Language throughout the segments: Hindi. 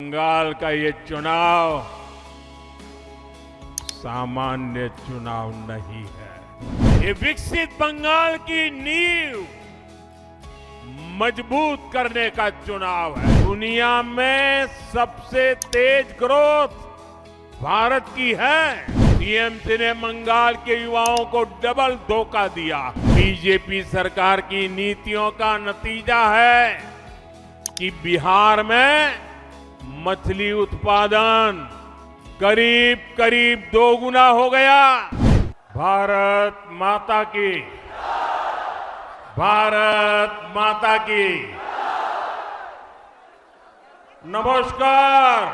बंगाल का ये चुनाव सामान्य चुनाव नहीं है। ये विकसित बंगाल की नींव मजबूत करने का चुनाव है। दुनिया में सबसे तेज ग्रोथ भारत की है। टीएमसी ने बंगाल के युवाओं को डबल धोखा दिया। बीजेपी सरकार की नीतियों का नतीजा है कि बिहार में मछली उत्पादन करीब करीब 2 गुना हो गया। भारत माता की, भारत माता की नमस्कार।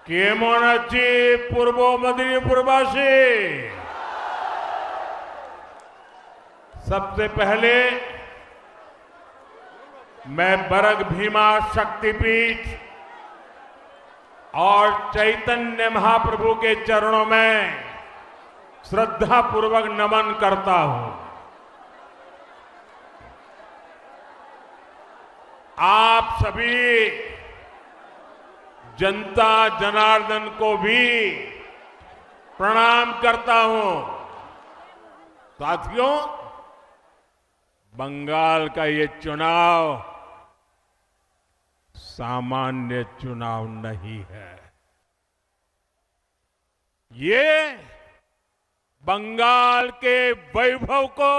केमन आछि पूर्व मेदिनीपुरवासी। सबसे पहले मैं बरग भीमा शक्तिपीठ और चैतन्य महाप्रभु के चरणों में श्रद्धा पूर्वक नमन करता हूं। आप सभी जनता जनार्दन को भी प्रणाम करता हूं। साथियों, बंगाल का ये चुनाव सामान्य चुनाव नहीं है। ये बंगाल के वैभव को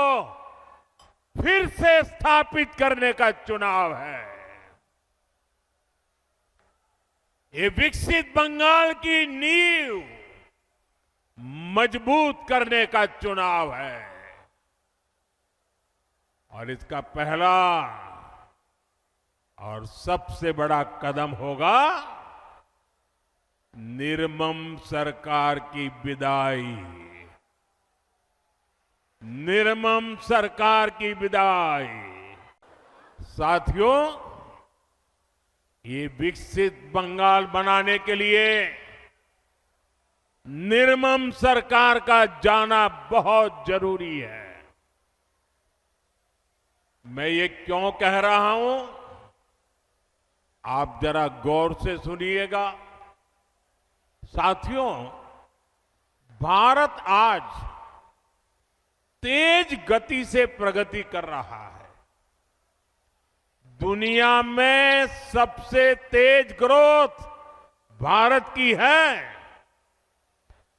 फिर से स्थापित करने का चुनाव है। ये विकसित बंगाल की नींव मजबूत करने का चुनाव है और इसका पहला और सबसे बड़ा कदम होगा निर्मम सरकार की विदाई। निर्मम सरकार की विदाई। साथियों, ये विकसित बंगाल बनाने के लिए निर्मम सरकार का जाना बहुत जरूरी है। मैं ये क्यों कह रहा हूं, आप जरा गौर से सुनिएगा। साथियों, भारत आज तेज गति से प्रगति कर रहा है। दुनिया में सबसे तेज ग्रोथ भारत की है।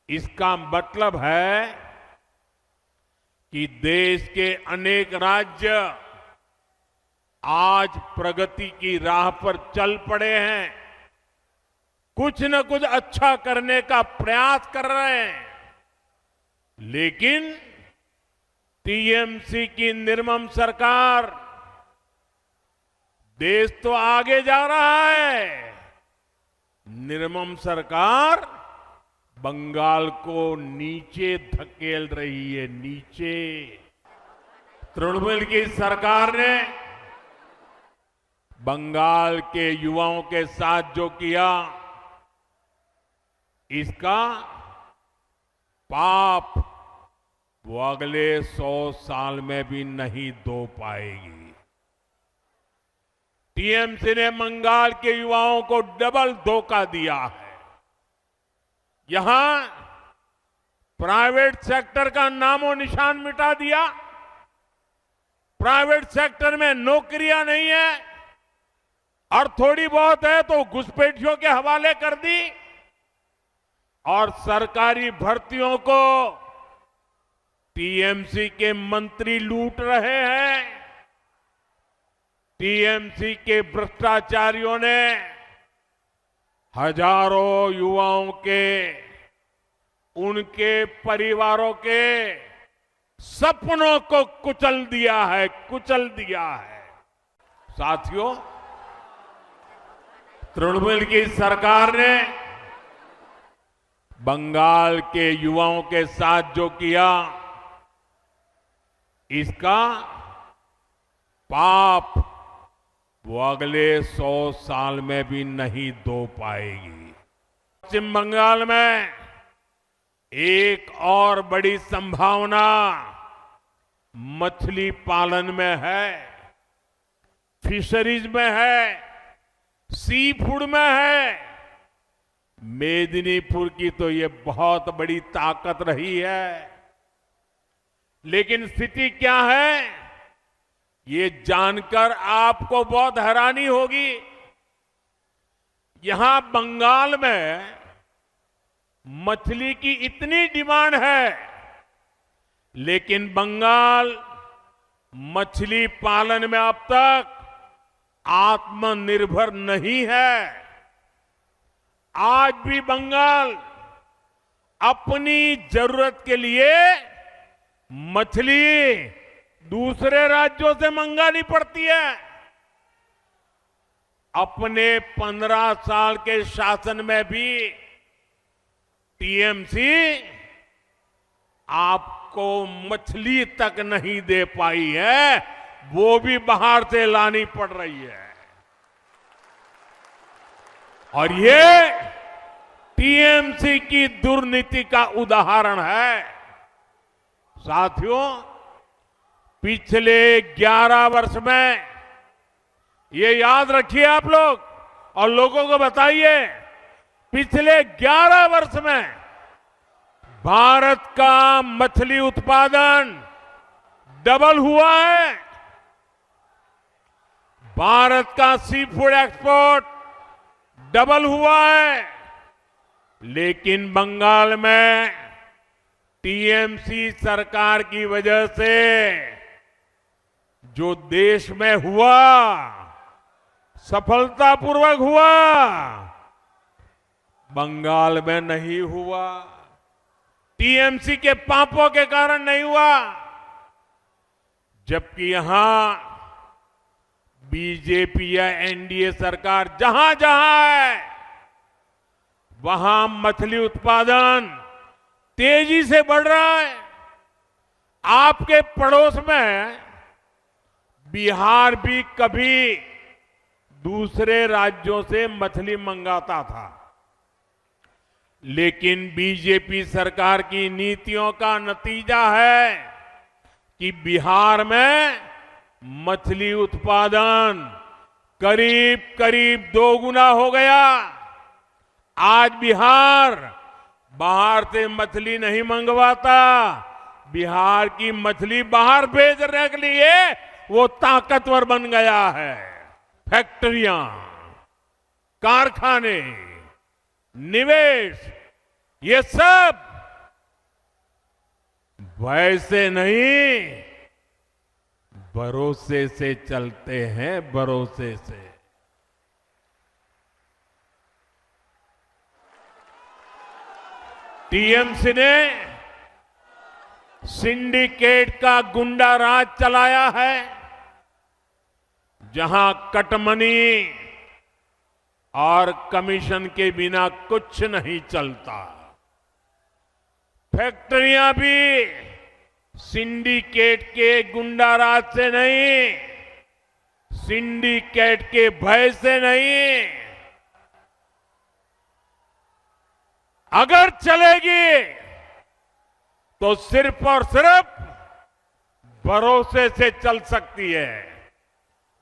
इसका मतलब है कि देश के अनेक राज्य आज प्रगति की राह पर चल पड़े हैं। कुछ न कुछ अच्छा करने का प्रयास कर रहे हैं, लेकिन टीएमसी की निर्मम सरकार देश तो आगे जा रहा है। निर्मम सरकार बंगाल को नीचे धकेल रही है, नीचे। तृणमूल की सरकार ने बंगाल के युवाओं के साथ जो किया, इसका पाप वो अगले 100 साल में भी नहीं धो पाएगी। टीएमसी ने बंगाल के युवाओं को डबल धोखा दिया है। यहां प्राइवेट सेक्टर का नामो निशान मिटा दिया। प्राइवेट सेक्टर में नौकरियां नहीं है और थोड़ी बहुत है तो घुसपैठियों के हवाले कर दी। और सरकारी भर्तियों को टीएमसी के मंत्री लूट रहे हैं। टीएमसी के भ्रष्टाचारियों ने हजारों युवाओं के, उनके परिवारों के सपनों को कुचल दिया है, कुचल दिया है। साथियों, तृणमूल की सरकार ने बंगाल के युवाओं के साथ जो किया, इसका पाप वो अगले 100 साल में भी नहीं धो पाएगी। पश्चिम बंगाल में एक और बड़ी संभावना मछली पालन में है, फिशरीज में है। सी फूड में है। मेदिनीपुर की तो ये बहुत बड़ी ताकत रही है। लेकिन स्थिति क्या है, ये जानकर आपको बहुत हैरानी होगी। यहां बंगाल में मछली की इतनी डिमांड है, लेकिन बंगाल मछली पालन में अब तक आत्मनिर्भर नहीं है। आज भी बंगाल अपनी जरूरत के लिए मछली दूसरे राज्यों से मंगानी पड़ती है। अपने 15 साल के शासन में भी टीएमसी आपको मछली तक नहीं दे पाई है, वो भी बाहर से लानी पड़ रही है। और ये टीएमसी की दुर्नीति का उदाहरण है। साथियों, पिछले 11 वर्ष में, ये याद रखिए आप लोग और लोगों को बताइए, पिछले 11 वर्ष में भारत का मछली उत्पादन डबल हुआ है। भारत का सी फूड एक्सपोर्ट डबल हुआ है। लेकिन बंगाल में टीएमसी सरकार की वजह से जो देश में हुआ, सफलतापूर्वक हुआ, बंगाल में नहीं हुआ। टीएमसी के पापों के कारण नहीं हुआ। जबकि यहां बीजेपी या एनडीए सरकार जहां जहां है, वहां मछली उत्पादन तेजी से बढ़ रहा है। आपके पड़ोस में बिहार भी कभी दूसरे राज्यों से मछली मंगाता था, लेकिन बीजेपी सरकार की नीतियों का नतीजा है कि बिहार में मछली उत्पादन करीब करीब 2 गुना हो गया। आज बिहार बाहर से मछली नहीं मंगवाता, बिहार की मछली बाहर भेजने के लिए वो ताकतवर बन गया है। फैक्ट्रियां, कारखाने, निवेश, ये सब वैसे नहीं, भरोसे से चलते हैं, भरोसे से। टीएमसी ने सिंडिकेट का गुंडा राज चलाया है, जहां कटमनी और कमीशन के बिना कुछ नहीं चलता। फैक्ट्रियां भी सिंडिकेट के गुंडा राज से नहीं, सिंडिकेट के भय से नहीं, अगर चलेगी तो सिर्फ और सिर्फ भरोसे से चल सकती है।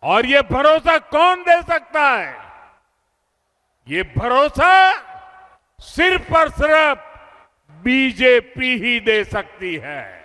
और ये भरोसा कौन दे सकता है? ये भरोसा सिर्फ और सिर्फ बीजेपी ही दे सकती है।